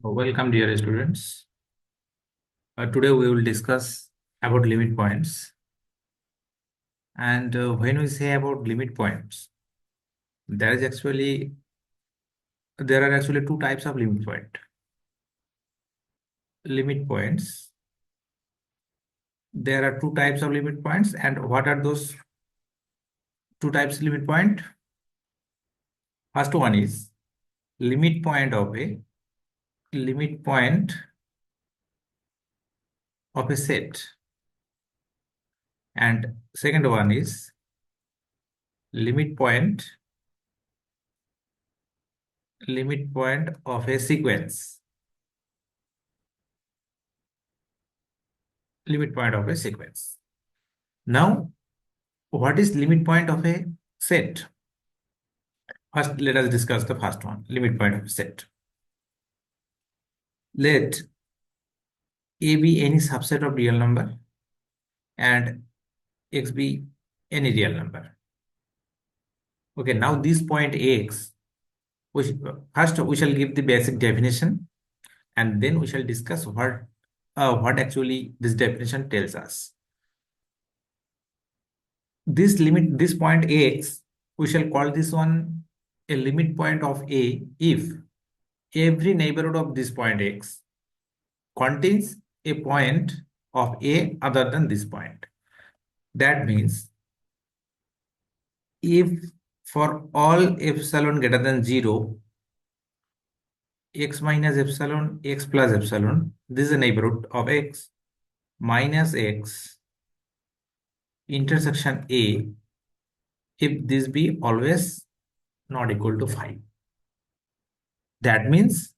Welcome, dear students. Today we will discuss about limit points. And when we say about limit points, there are actually two types of limit point. Limit points. There are two types of limit points, and what are those two types of limit point? First one is limit point of a limit point of a set, and second one is limit point of a sequence. Limit point of a sequence. Now, what is limit point of a set? First, let us discuss the first one, limit point of a set. Let A be any subset of real number and X be any real number. Okay, now this point X, first we shall give the basic definition, and then we shall discuss what actually this definition tells us. This point X, we shall call this one a limit point of A if every neighborhood of this point X contains a point of A other than this point. That means if for all epsilon greater than 0, x minus epsilon, x plus epsilon, this is a neighborhood of x minus x intersection A, if this be always not equal to 5. That means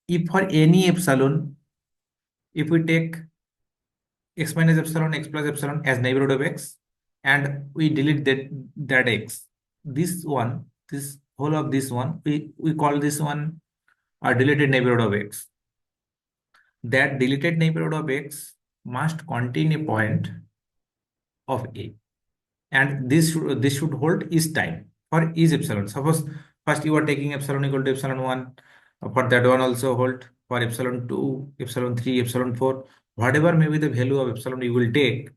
if for any epsilon, if we take x minus epsilon, x plus epsilon as neighborhood of x, and we delete that x, this whole of this one, we call this one a deleted neighborhood of x. That deleted neighborhood of x must contain a point of A, and this should hold each time for each epsilon. Suppose first you are taking epsilon equal to epsilon 1, for that one also hold, for epsilon 2, epsilon 3, epsilon 4, whatever may be the value of epsilon you will take,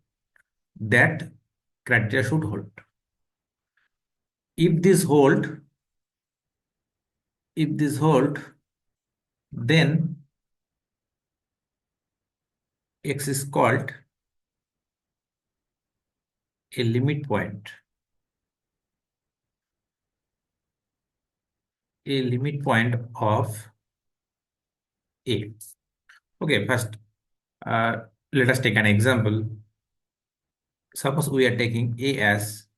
that criteria should hold. If this hold, then x is called a limit point. A limit point of A. Okay, first let us take an example. Suppose we are taking A as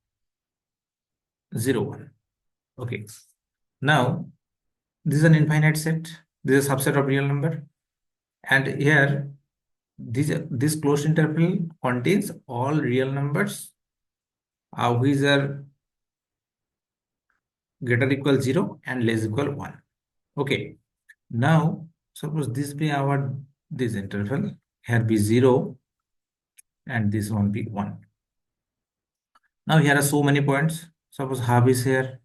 0, 1. Okay. Now, this is an infinite set. This is a subset of real number. And here, this closed interval contains all real numbers which are greater equal 0 and less equal 1. Okay. Now, suppose this be this interval. Here be 0 and this one be 1. Now, here are so many points. Suppose half is here.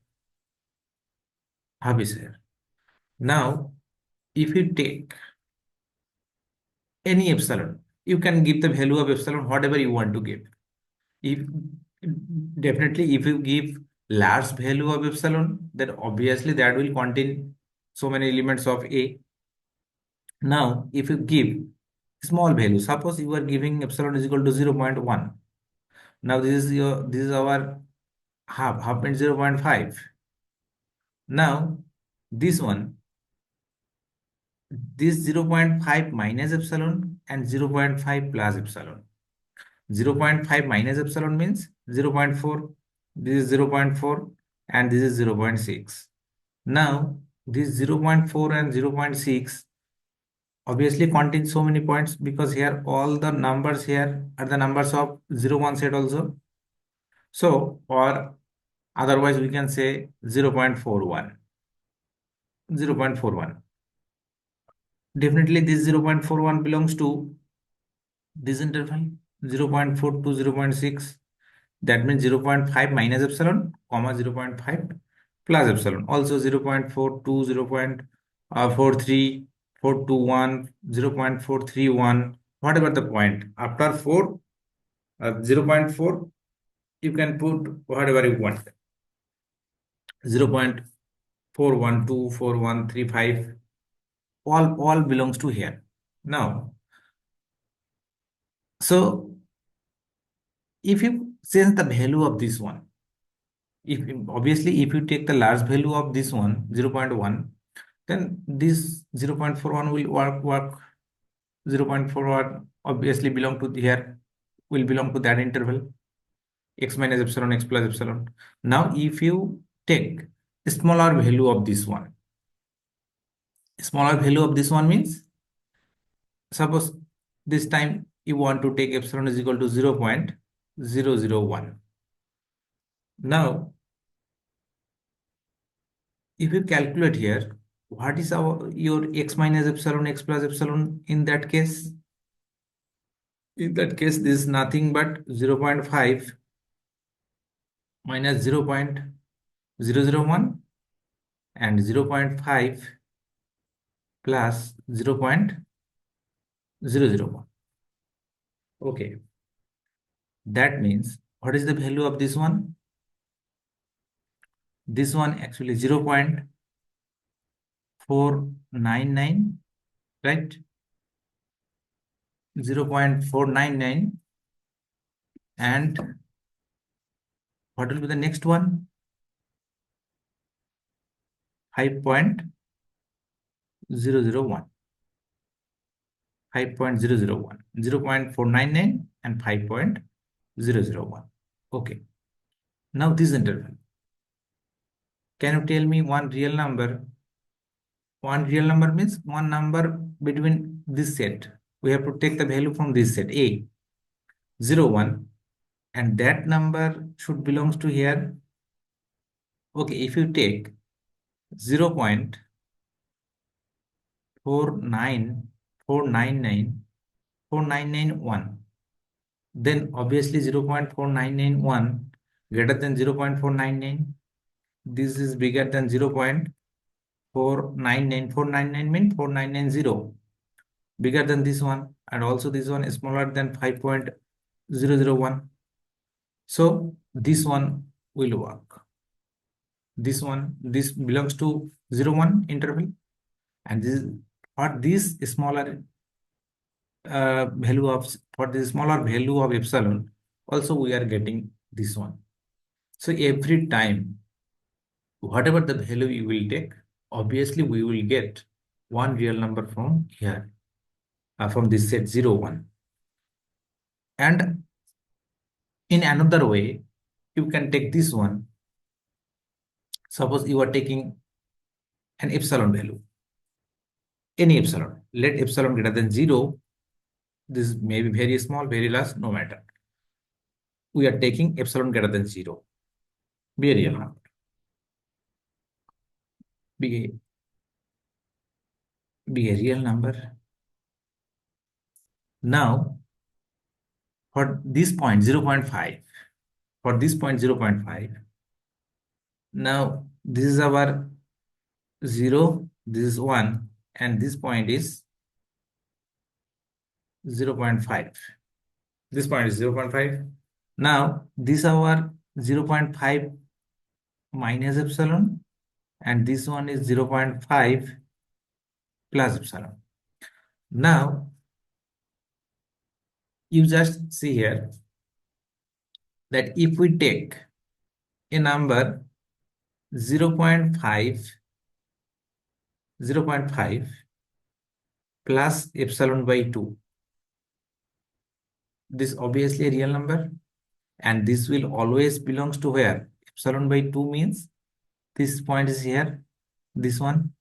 Half is here. Now, if you take any epsilon, you can give the value of epsilon whatever you want to give. If definitely if you give large value of epsilon, then obviously that will contain so many elements of A. Now, if you give small value, suppose you are giving epsilon is equal to 0.1. Now this is our half means 0.5. Now this 0.5 minus epsilon and 0.5 plus epsilon. 0.5 minus epsilon means 0.4. This is 0.4 and this is 0.6. Now this 0.4 and 0.6 obviously contain so many points, because here all the numbers here are the numbers of 0, 1 set also. So, or otherwise we can say 0.41. 0.41. Definitely this 0.41 belongs to this interval 0.4 to 0.6. That means 0.5 minus epsilon, comma 0.5 plus epsilon. Also 0.4 to 0.43 0.421, 0.431, whatever the point. After 4, 0.4, you can put whatever you want. 0.412, 4135, all belongs to here. Now, so if you change the value of this one, if obviously if you take the large value of this one 0.1, then this 0.41 will work 0.41 obviously belong to here, will belong to that interval, x minus epsilon, x plus epsilon. Now if you take a smaller value of this one, smaller value of this one means, suppose this time you want to take epsilon is equal to 0.001. Now if you calculate here, what is your x minus epsilon, x plus epsilon in that case? In that case, this is nothing but 0.5 minus 0.001 and 0.5 plus 0.001. Okay. That means, what is the value of this one? This one actually 0.499, right? 0.499, and what will be the next one? 5.001. 5.001, 0.499 and 5.001. Okay. Now this interval. Can you tell me one real number? One real number means one number between this set. We have to take the value from this set A, 0, 1, and that number should belongs to here. Okay, if you take 0.49499, then obviously 0.4991 greater than 0.499. This is bigger than 0.499. 499 means 4990, bigger than this one, and also this one is smaller than 5.001. So this one will work. This one, this belongs to 0, 1 interval, and this is for this smaller value of, for this smaller value of epsilon, also we are getting this one. So every time whatever the value you will take, obviously we will get one real number from here, from this set 0, 1. And in another way, you can take this one. Suppose you are taking an epsilon value, any epsilon, let epsilon greater than 0. This may be very small, very large, no matter. We are taking epsilon greater than 0, be a real number, be a real number. Now, for this point 0.5, for this point 0.5, now this is our 0, this is 1, and this point is 0.5. This point is 0.5. Now this our 0.5 minus epsilon, and this one is 0.5 plus epsilon. Now you just see here that if we take a number 0.5 plus epsilon by 2, this obviously a real number, and this will always belongs to where? Epsilon by 2 means this point is here, this one,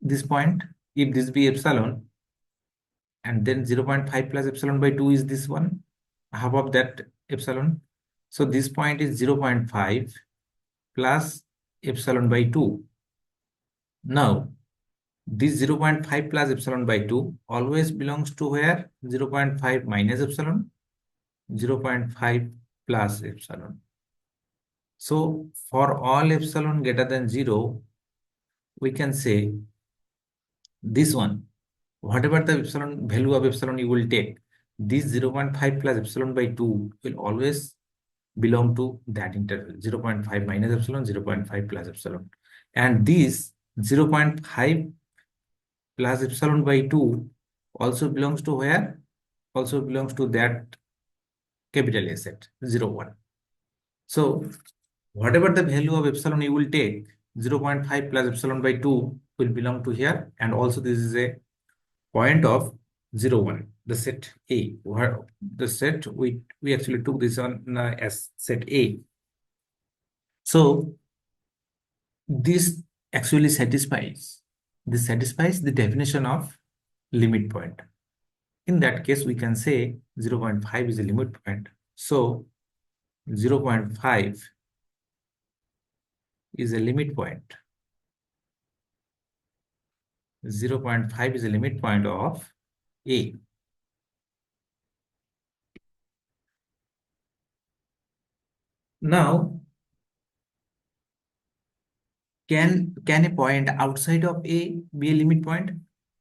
this point. If this be epsilon, and then 0.5 plus epsilon by 2 is this one, half of that epsilon. So this point is 0.5 plus epsilon by 2. Now this 0.5 plus epsilon by 2 always belongs to where? 0.5 minus epsilon, 0.5 plus epsilon. So for all epsilon greater than 0, we can say this one, whatever the epsilon value of epsilon you will take, this 0.5 plus epsilon by 2 will always belong to that interval, 0.5 minus epsilon, 0.5 plus epsilon. And this 0.5 plus epsilon by 2 also belongs to where? Also belongs to that capital A set, 0, 1. So whatever the value of epsilon you will take, 0.5 plus epsilon by 2 will belong to here. And also this is a point of 0, 1, the set A, where the set we actually took this on as set A. So this actually satisfies the definition of limit point. In that case, we can say 0.5 is a limit point. So 0.5 is a limit point. 0.5 is a limit point of A. Now, can a point outside of A be a limit point?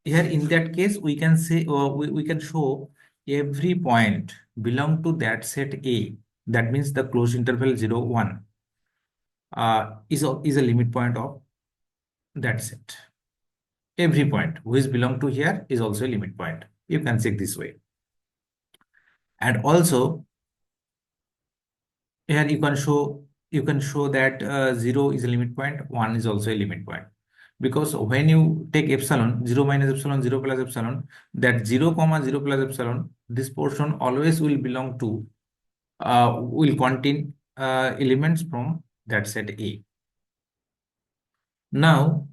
Here, in that case, we can say, we can show every point belong to that set A. That means the closed interval 0, 1 is a limit point of that set. Every point which belong to here is also a limit point. You can check this way. And also here you can show that 0 is a limit point, 1 is also a limit point. Because when you take epsilon, 0 minus epsilon, 0 plus epsilon, that 0 comma 0 plus epsilon, this portion always will belong to, will contain elements from that set A. Now,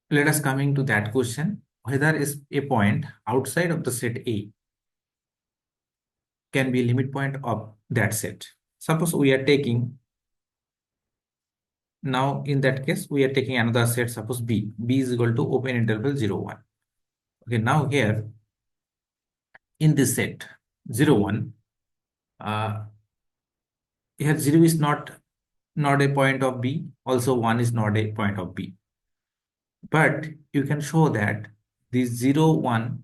let us coming to that question, whether is a point outside of the set A can be a limit point of that set. Suppose we are taking, now in that case, we are taking another set, suppose B. B is equal to open interval 0, 1. Okay, now here in this set 0, 1, here 0 is not a point of B, also 1 is not a point of B. But you can show that this 0, 1,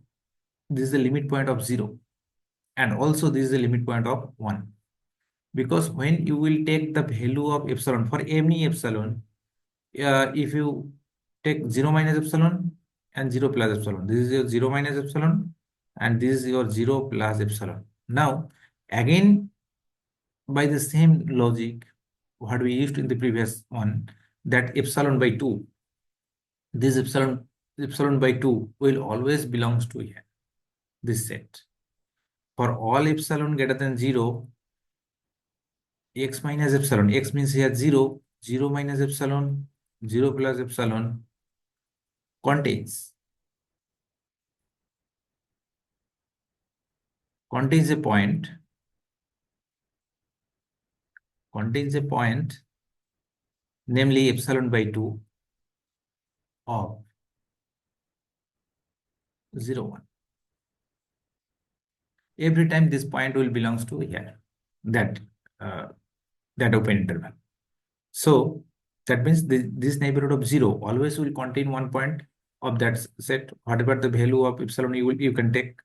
this is the limit point of 0. And also this is the limit point of 1. Because when you will take the value of epsilon, for any epsilon, if you take 0 minus epsilon and 0 plus epsilon, this is your 0 minus epsilon and this is your 0 plus epsilon. Now, again, by the same logic, what we used in the previous one, that epsilon by 2, this epsilon by 2 will always belongs to here, this set. For all epsilon greater than 0, x minus epsilon, x means here 0, 0 minus epsilon, 0 plus epsilon contains a point, namely epsilon by 2 of 0, 1. Every time this point will belongs to here, that open interval. So that means this neighborhood of 0 always will contain one point of that set, whatever the value of epsilon you can take.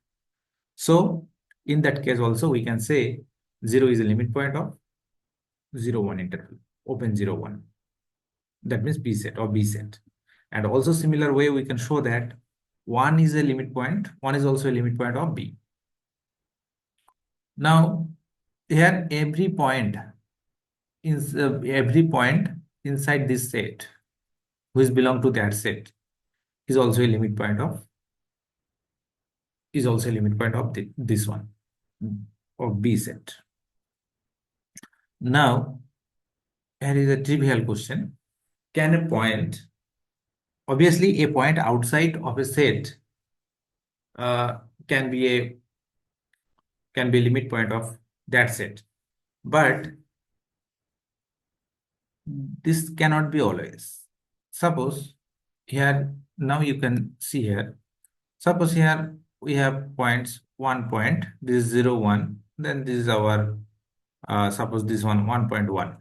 So in that case also we can say 0 is a limit point of 0, 1 interval, open 0, 1. That means B set or B set. And also similar way we can show that 1 is a limit point, 1 is also a limit point of B. Now here every point inside this set which belong to that set is also a limit point of this one of B set. Now here is a trivial question. Can a point, obviously a point outside of a set can be a limit point of that set, but this cannot be always. Suppose here, now you can see here, suppose here we have points, 1 point, this is 0, 1, then this is our suppose this one 1.1,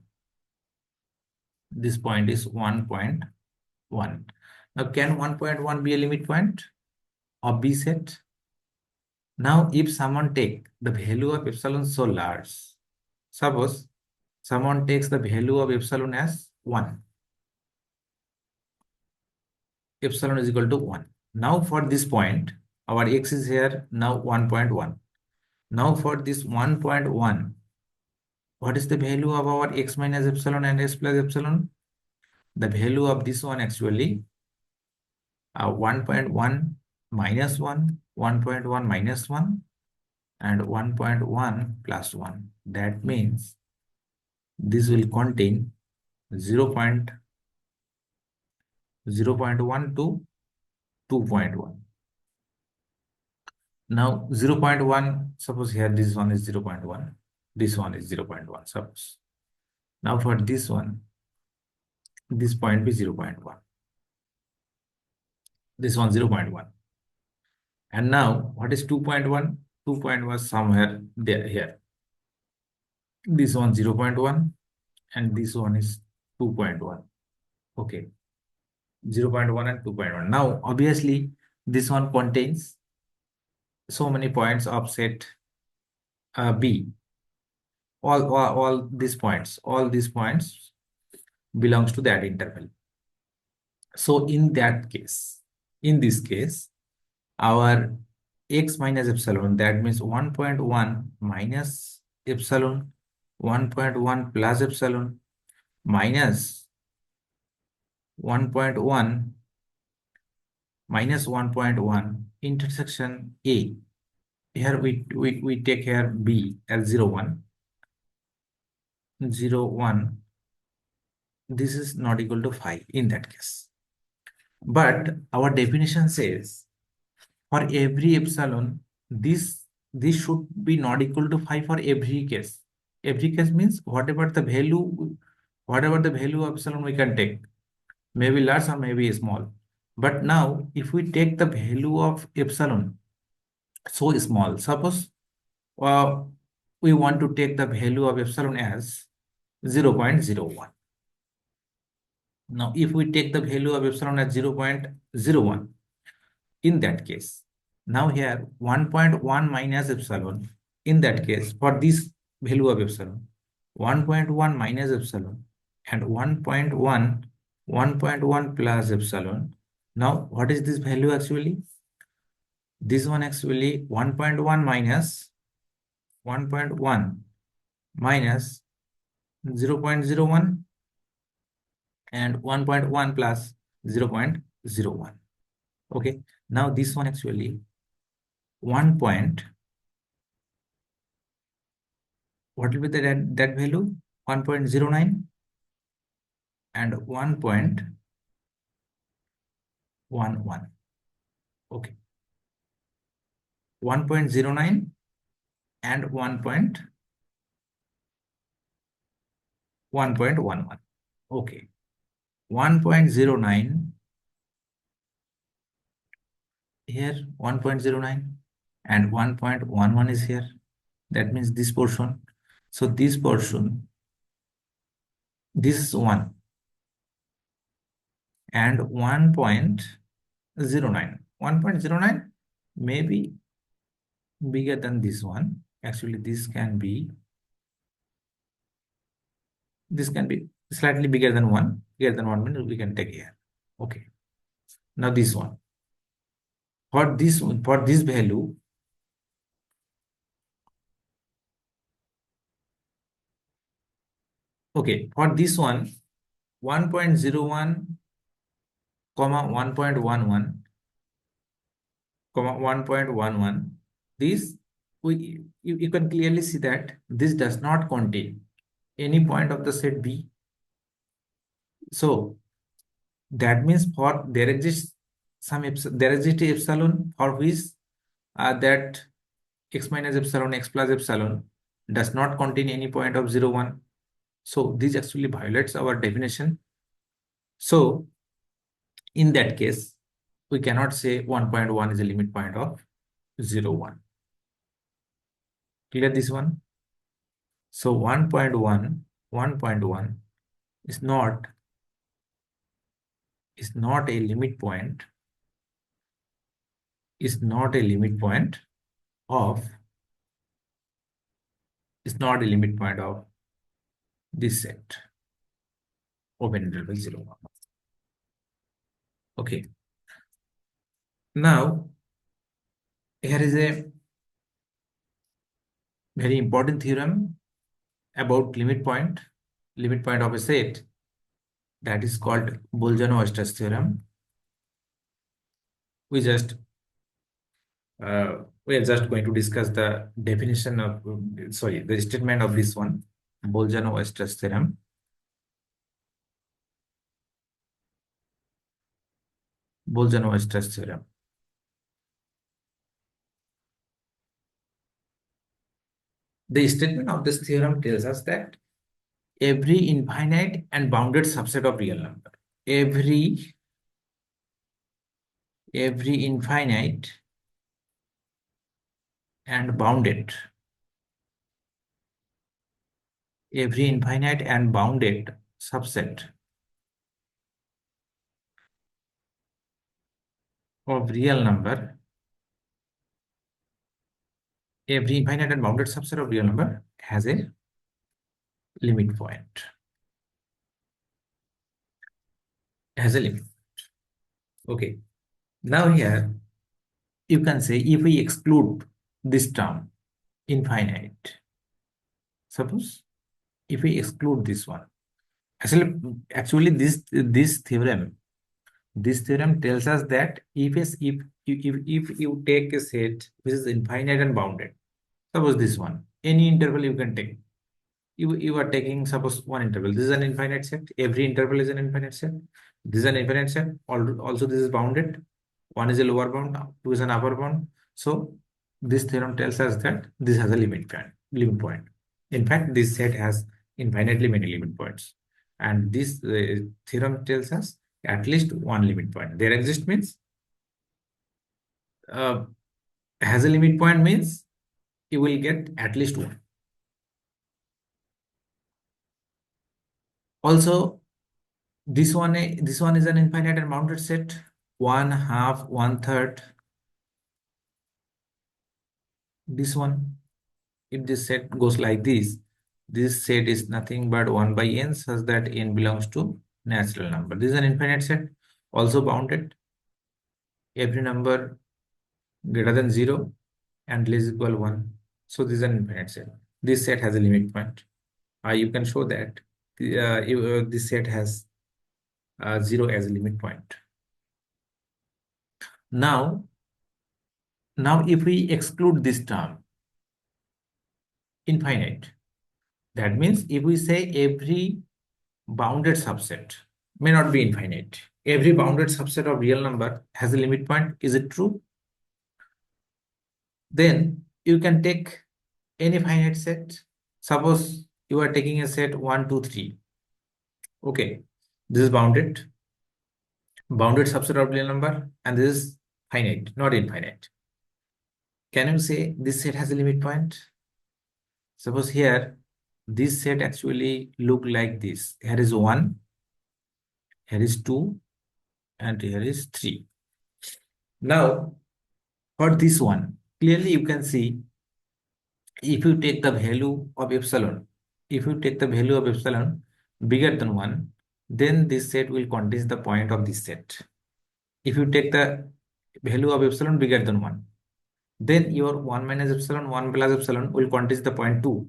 this point is 1.1. Now, can 1.1 be a limit point of B set? Now, if someone take the value of epsilon so large, suppose someone takes the value of epsilon as 1, epsilon is equal to 1. Now, for this point, our x is here now 1.1. Now, for this 1.1, what is the value of our x minus epsilon and s plus epsilon? The value of this one actually 1.1 minus 1, 1.1 minus 1, and 1.1 plus 1. That means this will contain 0.1 to 2.1. Now 0.1, suppose here this one is 0.1, this one is 0.1, suppose. Now for this one, this point be 0.1, this one 0.1. And now what is 2.1? 2 was somewhere there here. This one 0.1 and this one is 2.1. Okay, 0.1 and 2.1. Now obviously this one contains so many points of set B. All these points belongs to that interval. So in this case, our x minus epsilon, that means 1.1 minus epsilon, 1.1 plus epsilon, minus 1.1 minus 1.1 intersection A. Here we take here B as 0, 1. 0, 1. This is not equal to 5 in that case. But our definition says for every epsilon, this should be not equal to 5 for every case. Every case means whatever the value of epsilon we can take, maybe large or maybe small. But now if we take the value of epsilon so small, suppose we want to take the value of epsilon as 0.01. Now if we take the value of epsilon as 0.01, in that case, now here 1.1 minus epsilon, in that case for this value of epsilon, 1.1 minus epsilon and 1.1 plus epsilon. Now what is this value actually? This one actually 1.1 minus 1.1 minus 0.01 and 1.1 plus 0.01. Okay, now this one actually 1 point, what will be that value? 1.09 and 1.11. Okay, 1.09 and 1.11. Okay, 1.09 here, 1.09 and 1.11 is here. That means this portion. So this portion, this is 1 and 1.09. 1.09 may be bigger than this one. Actually, this can be slightly bigger than 1. Bigger than 1 means we can take here. Okay. Now this one. For this value, okay, for this one, 1.01, 1.11, 1.11, this you can clearly see that this does not contain any point of the set B. So that means for there exists epsilon for which that x minus epsilon, x plus epsilon does not contain any point of 0, 1. So this actually violates our definition. So in that case, we cannot say 1.1 is a limit point of 0, 1. Clear this one? So 1.1 is not is not a limit point, is not a limit point of, is not a limit point of this set open interval 0, 1. Okay. Now, here is a very important theorem about limit point of a set, that is called Bolzano-Weierstrass theorem. We just we are just going to discuss the definition of, sorry, the statement of this one, Bolzano-Weierstrass theorem. Bolzano-Weierstrass theorem. The statement of this theorem tells us that every infinite and bounded subset of real number, every infinite and bounded, every infinite and bounded subset of real number, every infinite and bounded subset of real number has a limit point, has a limit. Okay. Now here you can say, if we exclude this term infinite, suppose if we exclude this one, actually this theorem tells us that if you take a set which is infinite and bounded, suppose this one, any interval you can take, you are taking suppose one interval, this is an infinite set, every interval is an infinite set, this is an infinite set, also this is bounded, one is a lower bound, two is an upper bound. So this theorem tells us that this has a limit point. In fact, this set has infinitely many limit points, and this theorem tells us at least one limit point there exists, means has a limit point means you will get at least one. Also, this one is an infinite and bounded set, 1/2, 1/3. This one, if this set goes like this set is nothing but 1 by n, such that n belongs to natural number. This is an infinite set, also bounded. Every number greater than 0 and less equal 1. So this is an infinite set. This set has a limit point. You can show that this set has 0 as a limit point. Now if we exclude this term infinite, that means if we say every bounded subset may not be infinite, every bounded subset of real number has a limit point, is it true? Then you can take any finite set. Suppose you are taking a set 1, 2, 3. Okay, this is bounded subset of real number, and this is finite, not infinite. Can you say this set has a limit point? Suppose here this set actually look like this. Here is 1, here is 2, and here is 3. Now for this one, clearly you can see, if you take the value of epsilon, bigger than 1, then this set will contain the point of this set. If you take the value of epsilon bigger than 1, then your 1 minus epsilon, 1 plus epsilon will contain the point 2.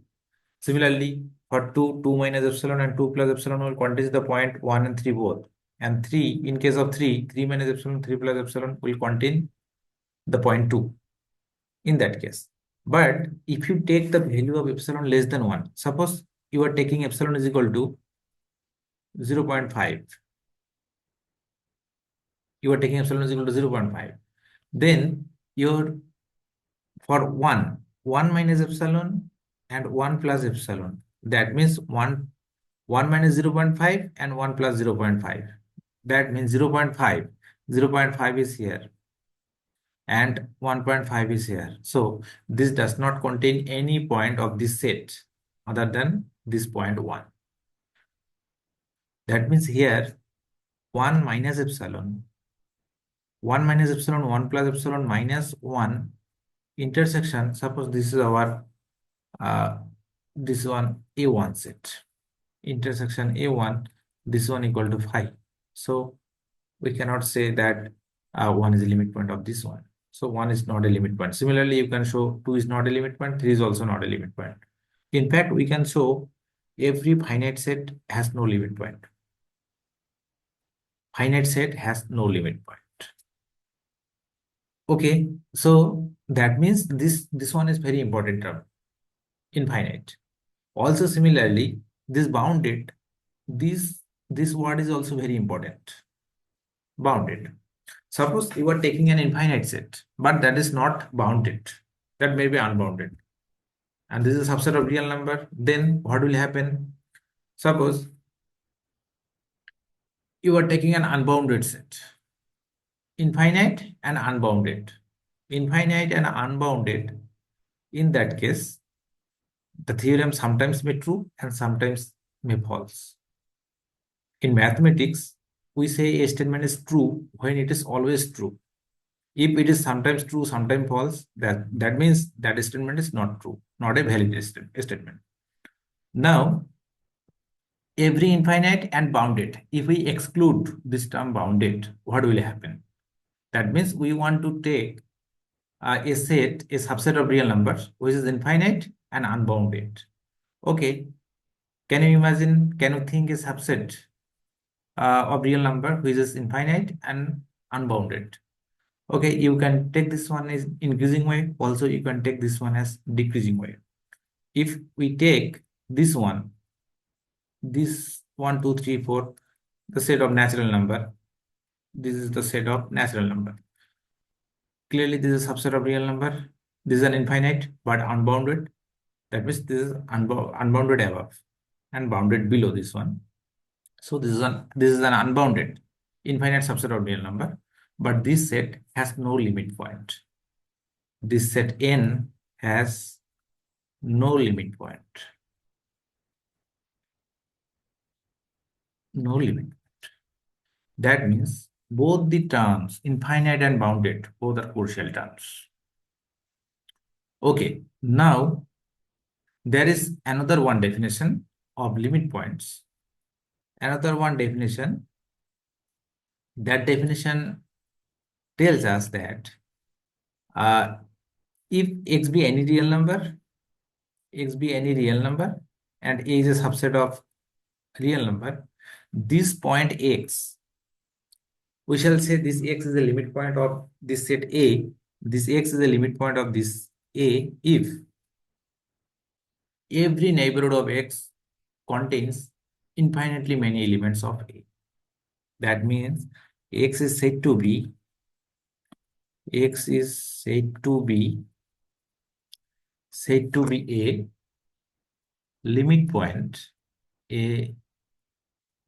Similarly, for 2, 2 minus epsilon and 2 plus epsilon will contain the point 1 and 3 both. And 3, in case of 3, 3 minus epsilon, 3 plus epsilon will contain the point 2 in that case. But if you take the value of epsilon less than 1, suppose you are taking epsilon is equal to 0.5, you are taking epsilon is equal to 0.5, then your for 1 minus epsilon and 1 plus epsilon, that means 1 minus 0.5 and 1 plus 0.5, that means 0.5 is here and 1.5 is here. So this does not contain any point of this set other than this point 1. That means here 1 minus epsilon, 1 minus epsilon, 1 plus epsilon minus 1 intersection. Suppose this is our uh, this one A1 set. Intersection A1, this one equal to 5. So we cannot say that 1 is a limit point of this one. So 1 is not a limit point. Similarly, you can show 2 is not a limit point, 3 is also not a limit point. In fact, we can show every finite set has no limit point. Finite set has no limit point. Okay, so that means this one is very important term, infinite. Also similarly, this bounded, this word is also very important. Bounded. Suppose you are taking an infinite set, but that is not bounded. That may be unbounded. And this is a subset of real number. Then what will happen? Suppose you are taking an unbounded set. Infinite and unbounded. Infinite and unbounded. In that case, the theorem sometimes may true and sometimes may false. In mathematics, we say a statement is true when it is always true. If it is sometimes true, sometimes false, that means that statement is not true, not a valid statement. Now, every infinite and bounded, if we exclude this term bounded, what will happen? That means we want to take a set, a subset of real numbers, which is infinite and unbounded. Okay, can you imagine, can you think a subset of real number which is infinite and unbounded? Okay, you can take this one as increasing way. Also, you can take this one as decreasing way. If we take this one, this 1, 2, 3, 4, the set of natural number. This is the set of natural number. Clearly, this is a subset of real number. This is an infinite but unbounded. That means this is unbounded above and bounded below this one. So this is an unbounded infinite subset of real number, but this set has no limit point. This set N has no limit point. No limit. That means both the terms, infinite and bounded, both are crucial terms. Okay, now there is another one definition of limit points. Another one definition. That definition tells us that if x be any real number, and a is a subset of real number, this point x, we shall say this x is the limit point of this set A. This x is the limit point of this A if every neighborhood of x contains infinitely many elements of A. That means x is said to be a limit point, a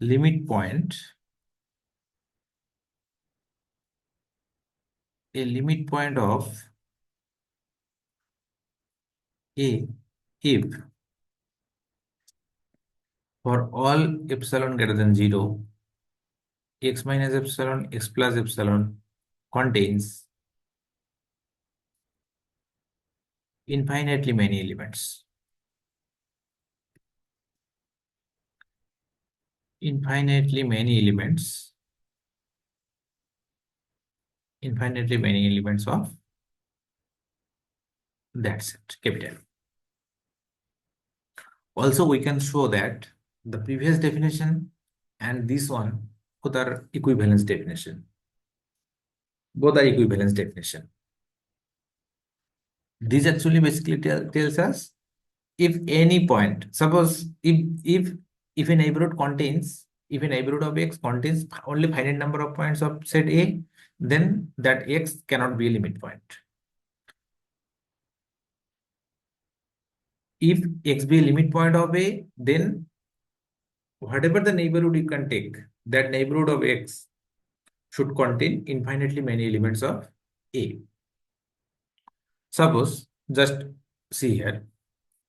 limit point, a limit point of A if for all epsilon greater than 0, x minus epsilon, x plus epsilon contains infinitely many elements. Infinitely many elements of that set, capital. Also, we can show that the previous definition and this one both are equivalence definition. Both are equivalence definition. This actually basically tells us if any point, suppose if a neighborhood contains, if a neighborhood of x contains only finite number of points of set A, then that x cannot be a limit point. If x be a limit point of A, then whatever the neighborhood you can take, that neighborhood of x should contain infinitely many elements of A. Suppose, just see here,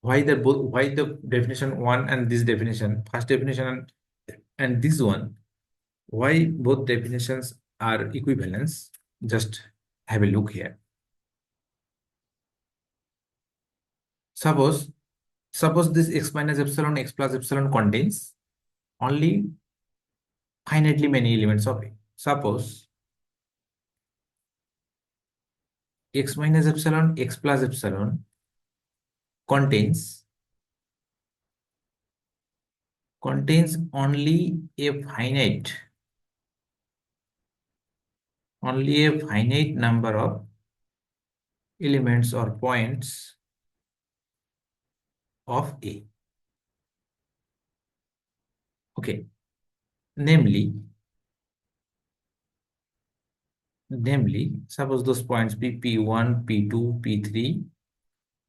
why the definition 1 and this definition, first definition and this one, Why both definitions are equivalence? Just have a look here. Suppose this x minus epsilon x plus epsilon contains only finitely many elements of A. Suppose x minus epsilon x plus epsilon contains only a finite number of elements or points of A. Okay, namely, suppose those points be P1, P2, P3,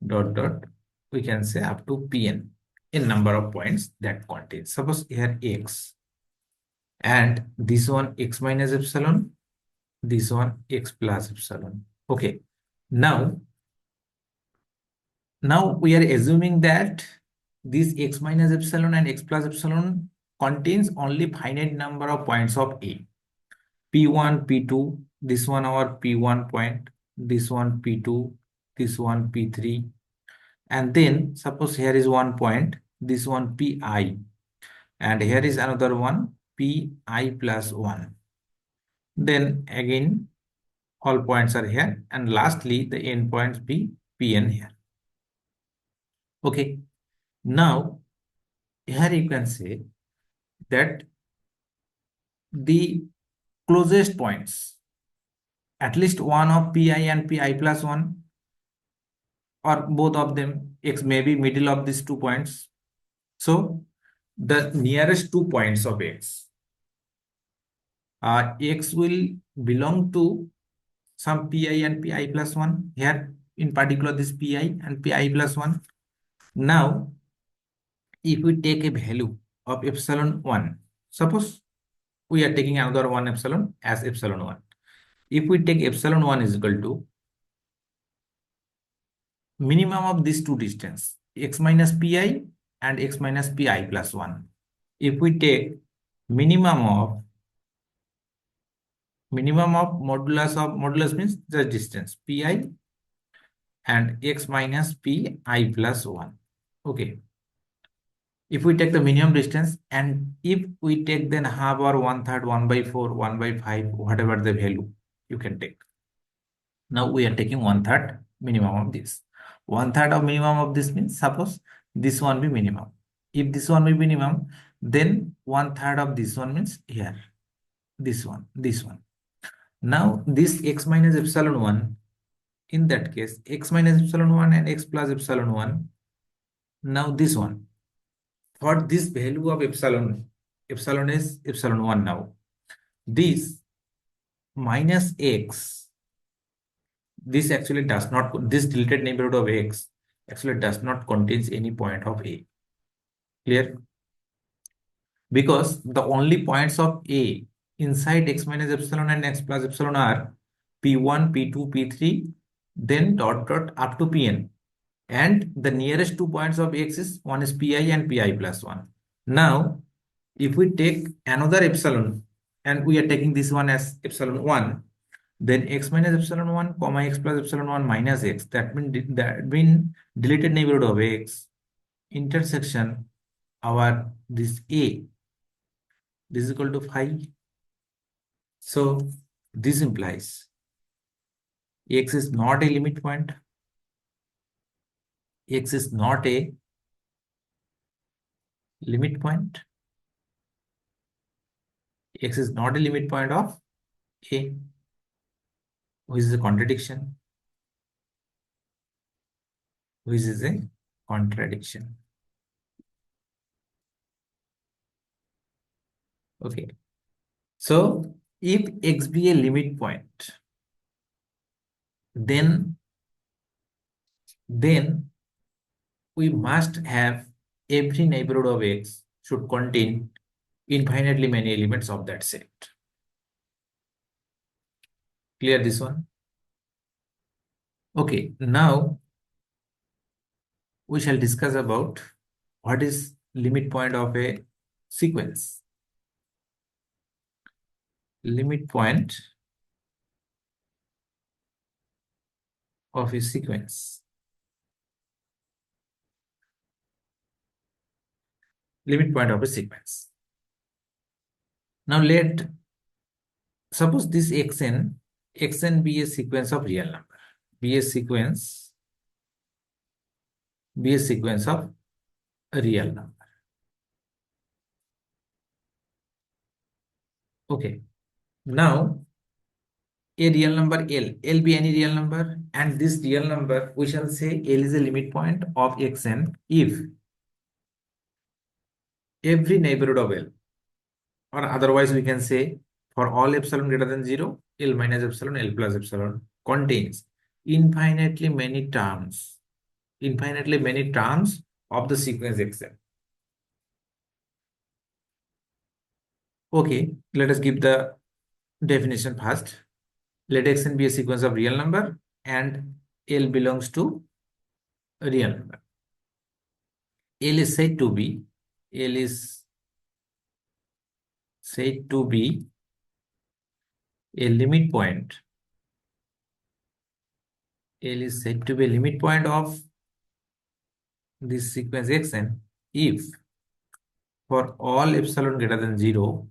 dot dot, we can say up to Pn in number of points that contains. Suppose here X, and this one X minus epsilon, this one X plus epsilon. Okay, now we are assuming that this x minus epsilon and x plus epsilon contains only finite number of points of A. P1, P2, this one our P1 point, this one P2, this one P3, and then suppose here is one point, this one Pi, and here is another one Pi plus 1. Then again all points are here, and lastly the end points be Pn here. Okay, now here you can say that the closest points, at least one of Pi and Pi plus 1, or both of them, x may be middle of these 2 points. So the nearest 2 points of x will belong to some Pi and Pi plus 1, here in particular this Pi and Pi plus 1. Now if we take a value of epsilon 1, suppose we are taking another one epsilon as epsilon 1. If we take epsilon 1 is equal to minimum of these two distance, x minus Pi and x minus Pi plus 1. If we take minimum of modulus means the distance Pi and x minus Pi plus 1. Okay. If we take the minimum distance, and if we take then half or 1/3, 1/4, 1/5, whatever the value you can take. Now we are taking 1/3 minimum of this. 1/3 of minimum of this means suppose this one be minimum. If this one be minimum, then 1/3 of this one means here, this one. Now this x minus epsilon 1, in that case, x minus epsilon 1 and x plus epsilon 1. Now this one, for this value of epsilon is epsilon 1 now. This minus x, this actually does not, this deleted neighborhood of x actually does not contains any point of A. Clear? Because the only points of A inside x minus epsilon and x plus epsilon are P1, P2, P3, then dot dot up to Pn. And the nearest 2 points of x is one is Pi and Pi plus 1. Now, if we take another epsilon and we are taking this one as epsilon 1, then x minus epsilon 1 comma x plus epsilon 1 minus x, that mean deleted neighborhood of x intersection our this A, this is equal to 5. So this implies x is not a limit point, x is not a limit point, x is not a limit point of A, which is a contradiction, Okay, so if x be a limit point, then we must have every neighborhood of x should contain infinitely many elements of that set. Clear this one? Okay, now we shall discuss about what is limit point of a sequence. limit point of a sequence. Limit point of a sequence. Now suppose this xn be a sequence of real number, be a sequence, of a real number. Okay. Now a real number L be any real number, and this real number we shall say L is a limit point of xn if every neighborhood of L, or otherwise we can say for all epsilon greater than 0, L minus epsilon, L plus epsilon contains infinitely many terms of the sequence xn. Okay, let us give the definition first. Let xn be a sequence of real number and L belongs to a real number. L is said to be a limit point. L is said to be a limit point of this sequence xn if for all epsilon greater than 0,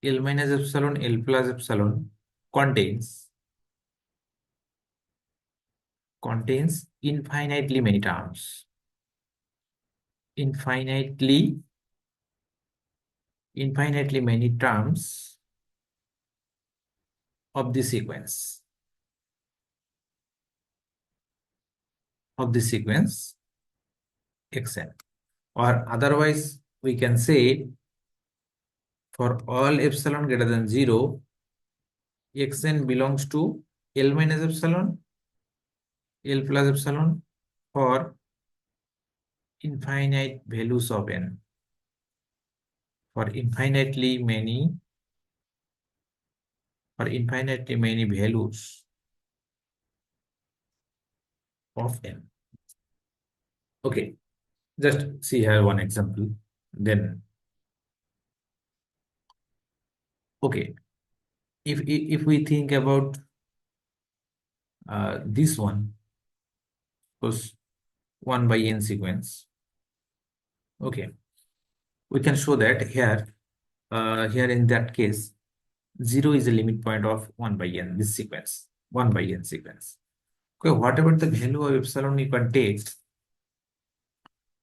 L minus epsilon, L plus epsilon contains infinitely many terms. Infinitely many terms of the sequence. Xn, or otherwise we can say for all epsilon greater than 0, xn belongs to L minus epsilon, L plus epsilon for infinite values of n, for infinitely many values of n. Okay, just see here one example. Then, okay, if we think about this one, suppose 1 by n sequence. Okay, we can show that here in that case 0 is a limit point of 1 by n, this sequence, 1 by n sequence. Okay, whatever the value of epsilon you can take,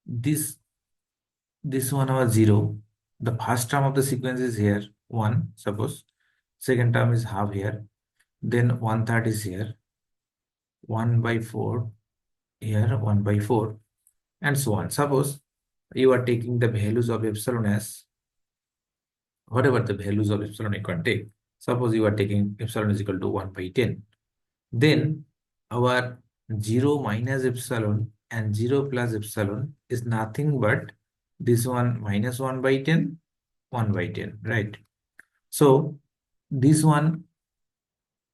this one over 0, the first term of the sequence is here 1, suppose, second term is half here, then 1/3 is here, 1 by 4 here, 1 by 4, and so on. Suppose you are taking the values of epsilon as whatever the values of epsilon you can take. Suppose you are taking epsilon is equal to 1 by 10. Then our 0 minus epsilon and 0 plus epsilon is nothing but this one minus 1 by 10, 1 by 10, right? So this one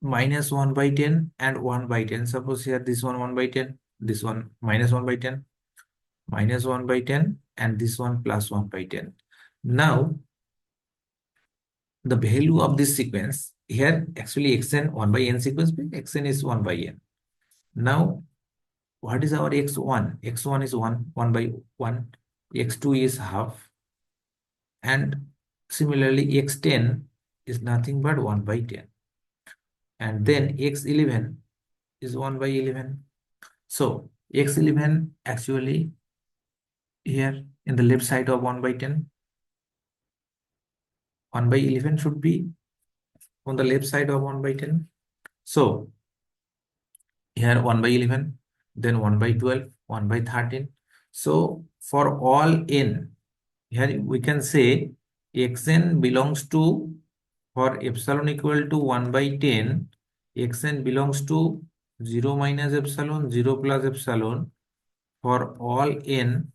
minus 1 by 10 and 1 by 10. Suppose here this one 1 by 10, this one minus 1 by 10, minus 1 by 10, and this one plus 1 by 10. Now the value of this sequence here, actually xn 1 by n sequence, xn is 1 by n. Now what is our x1? X1 is 1 by 1, x2 is half, and similarly x10 is nothing but 1 by 10, and then x11 is 1 by 11. So x11 actually here in the left side of 1 by 10, 1 by 11 should be on the left side of 1 by 10. So here 1 by 11, then 1 by 12, 1 by 13. So for all n, here we can say xn belongs to, for epsilon equal to 1 by 10, xn belongs to 0 minus epsilon, 0 plus epsilon for all n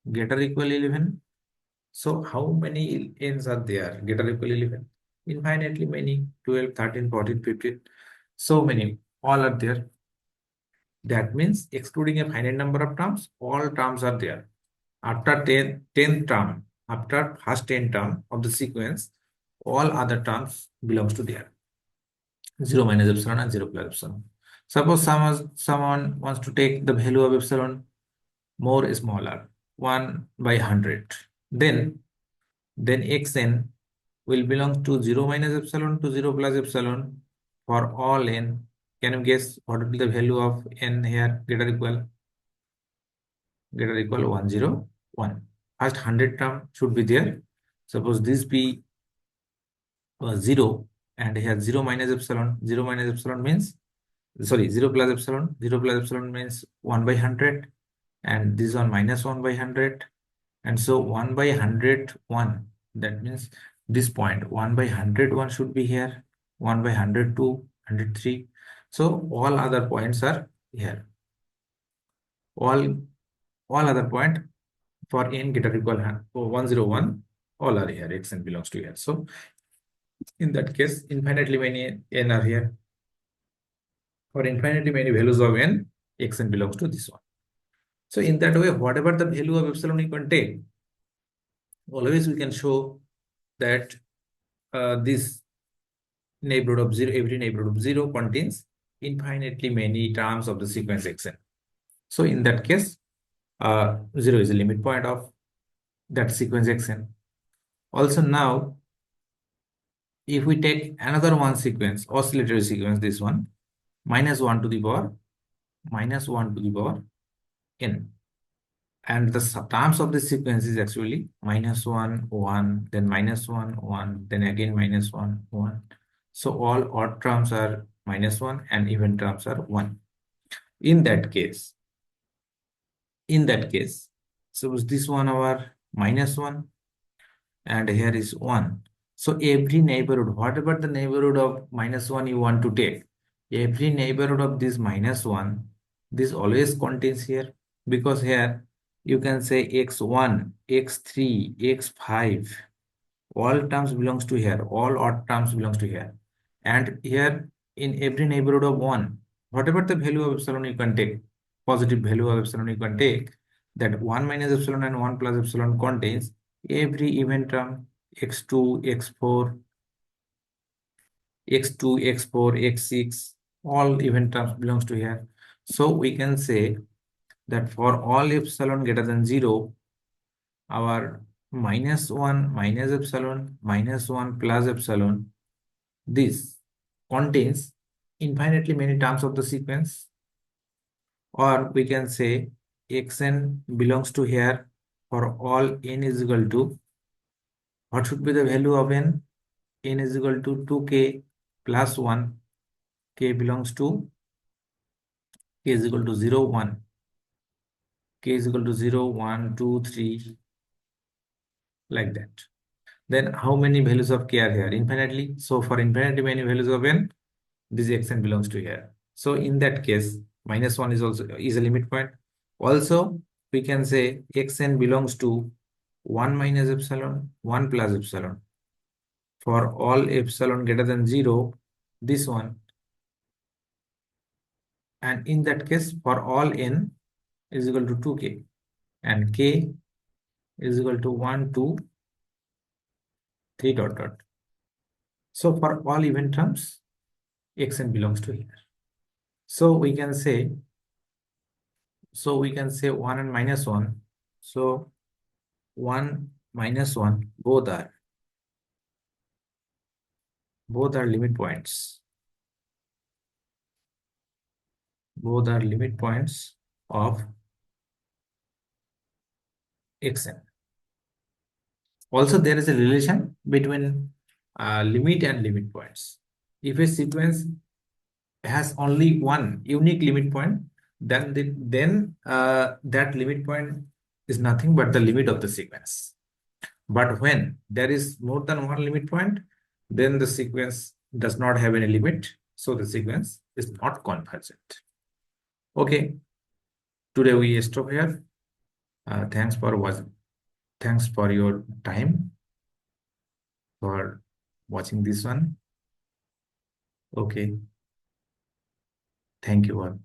greater equal 11. So how many n's are there greater equal 11? Infinitely many, 12, 13, 14, 15. So many, all are there. That means excluding a finite number of terms, all terms are there. After 10th term, after first 10 term of the sequence, all other terms belongs to there. 0 minus epsilon and 0 plus epsilon. Suppose someone wants to take the value of epsilon more smaller, 1 by 100. Then xn will belong to 0 minus epsilon to 0 plus epsilon for all n. Can you guess what will be the value of n here? Greater equal 101. First 100 term should be there. Suppose this be 0 and here 0 minus epsilon. 0 minus epsilon means, sorry, 0 plus epsilon. 0 plus epsilon means 1 by 100 and this one minus 1 by 100. And so 1 by 101, that means this point 1 by 101 should be here, 1 by 102, 103. So all other points are here. All other point for n greater equal 101, all are here, xn belongs to here. So in that case, infinitely many n are here. For infinitely many values of n, xn belongs to this one. So in that way, whatever the value of epsilon you can take, always we can show that this neighborhood of 0, every neighborhood of 0 contains infinitely many terms of the sequence xn. So in that case, 0 is the limit point of that sequence xn. Also now, if we take another one sequence, oscillatory sequence, this one, minus 1 to the power n. And the terms of this sequence is actually -1, 1, then -1, 1, then again -1, 1. So all odd terms are -1 and even terms are 1. In that case, suppose this one our -1 and here is 1. So every neighborhood, whatever the neighborhood of -1 you want to take, every neighborhood of this -1, this always contains here, because here you can say x1, x3, x5, all terms belongs to here, all odd terms belongs to here. And here in every neighborhood of 1, whatever the value of epsilon you can take, positive value of epsilon you can take, that 1 minus epsilon and 1 plus epsilon contains every even term, x2, x4, x2, x4, x6, all even terms belongs to here. So we can say that for all epsilon greater than 0, our -1 minus epsilon minus 1 plus epsilon, this contains infinitely many terms of the sequence. Or we can say xn belongs to here for all n is equal to, what should be the value of n? N is equal to 2k plus 1. K belongs to, k is equal to 0, 1. K is equal to 0, 1, 2, 3, like that. Then how many values of k are here? Infinitely. So for infinitely many values of n, this xn belongs to here. So in that case, -1 is also is a limit point. Also, we can say xn belongs to 1 minus epsilon, 1 plus epsilon. For all epsilon greater than 0, this one. And in that case, for all n is equal to 2k. And k is equal to 1, 2, 3 dot dot. So for all even terms, xn belongs to here. So we can say 1 and -1. So 1 minus 1, both are limit points. Both are limit points of xn. Also, there is a relation between limit and limit points. If a sequence has only one unique limit point, then that limit point is nothing but the limit of the sequence. But when there is more than one limit point, then the sequence does not have any limit, so the sequence is not convergent. Okay, today we stop here. Thanks for your time for watching this one. Okay, thank you all.